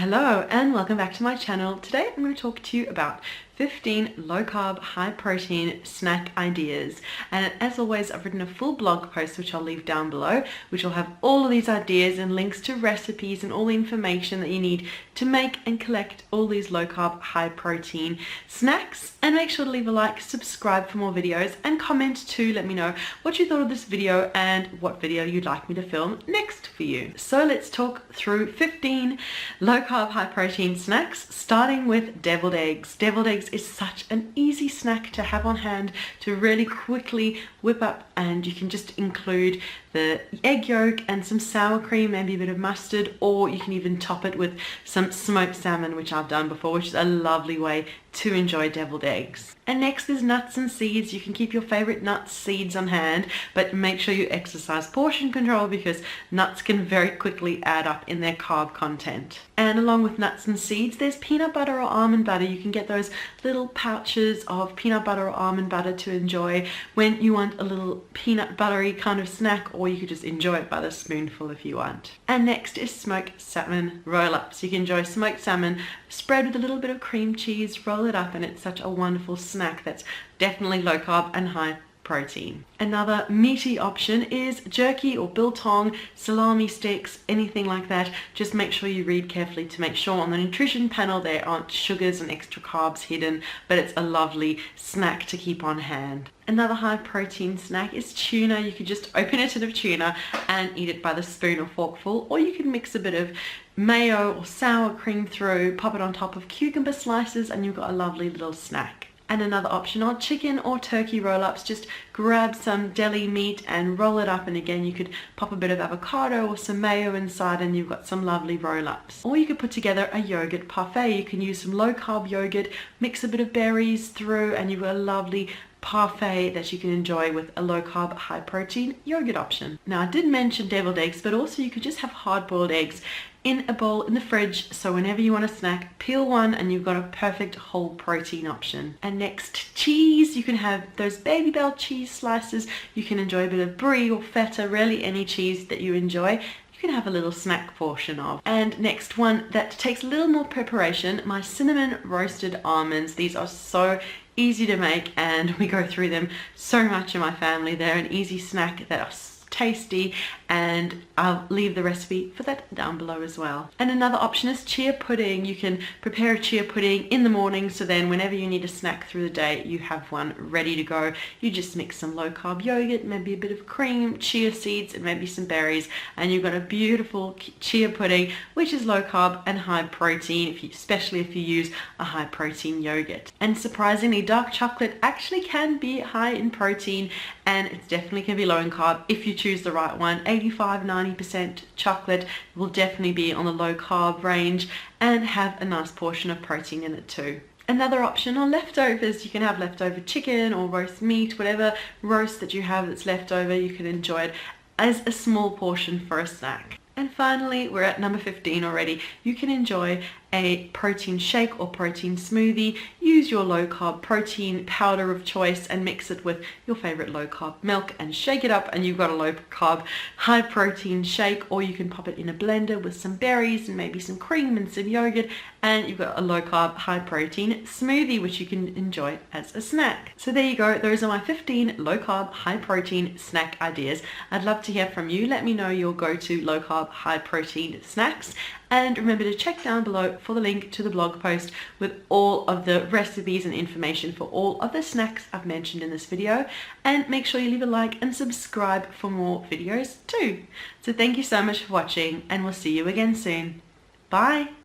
Hello and welcome back to my channel. Today I'm going to talk to you about 15 low-carb, high-protein snack ideas. And as always, I've written a full blog post which I'll leave down below, which will have all of these ideas and links to recipes and all the information that you need to make and collect all these low-carb, high-protein snacks. And make sure to leave a like, subscribe for more videos, and comment to let me know what you thought of this video and what video you'd like me to film next for you. So let's talk through 15 low-carb, high-protein snacks, starting with deviled eggs. Deviled eggs is such an easy snack to have on hand to really quickly whip up, and you can just include the egg yolk and some sour cream, maybe a bit of mustard, or you can even top it with some smoked salmon, which I've done before, which is a lovely way to enjoy deviled eggs. And next is nuts and seeds. You can keep your favorite nuts, seeds on hand, but make sure you exercise portion control because nuts can very quickly add up in their carb content. And along with nuts and seeds, there's peanut butter or almond butter. You can get those little pouches of peanut butter or almond butter to enjoy when you want a little peanut buttery kind of snack, or you could just enjoy it by the spoonful if you want. And next is smoked salmon roll-ups. You can enjoy smoked salmon spread with a little bit of cream cheese, roll it up, and it's such a wonderful snack that's definitely low carb and high protein. Another meaty option is jerky or biltong, salami sticks, anything like that. Just make sure you read carefully to make sure on the nutrition panel there aren't sugars and extra carbs hidden, but it's a lovely snack to keep on hand. Another high protein snack is tuna. You could just open a tin of tuna and eat it by the spoon or forkful, or you can mix a bit of mayo or sour cream through, pop it on top of cucumber slices, and you've got a lovely little snack. And another option are chicken or turkey roll-ups. Just grab some deli meat and roll it up, and again you could pop a bit of avocado or some mayo inside and you've got some lovely roll-ups. Or you could put together a yogurt parfait. You can use some low-carb yogurt, mix a bit of berries through, and you've got a lovely parfait that you can enjoy with a low-carb, high-protein yogurt option. Now, I did mention deviled eggs, but also you could just have hard-boiled eggs in a bowl in the fridge, so whenever you want a snack, peel one and you've got a perfect whole protein option. And next, cheese. You can have those Baby Bell cheese slices. You can enjoy a bit of brie or feta, really any cheese that you enjoy. You can have a little snack portion of. And next one that takes a little more preparation, my cinnamon roasted almonds. These are so easy to make and we go through them so much in my family. They're an easy snack that are tasty, and I'll leave the recipe for that down below as well. And another option is chia pudding. You can prepare a chia pudding in the morning, so then whenever you need a snack through the day, you have one ready to go. You just mix some low carb yogurt, maybe a bit of cream, chia seeds, and maybe some berries, and you've got a beautiful chia pudding, which is low carb and high protein, especially if you use a high protein yogurt. And surprisingly, dark chocolate actually can be high in protein, and it definitely can be low in carb if you choose the right one. 85-90% chocolate will definitely be on the low carb range and have a nice portion of protein in it too. Another option are leftovers. You can have leftover chicken or roast meat, whatever roast that you have that's left over, you can enjoy it as a small portion for a snack. And finally, we're at number 15 already. You can enjoy a protein shake or protein smoothie. Use your low carb protein powder of choice and mix it with your favorite low carb milk and shake it up, and you've got a low carb high protein shake. Or you can pop it in a blender with some berries and maybe some cream and some yogurt, and you've got a low carb high protein smoothie which you can enjoy as a snack. So there you go. Those are my 15 low carb high protein snack ideas. I'd love to hear from you. Let me know your go-to low carb high protein snacks, and remember to check down below for the link to the blog post with all of the recipes and information for all of the snacks I've mentioned in this video. And make sure you leave a like and subscribe for more videos too. So thank you so much for watching, and we'll see you again soon. Bye.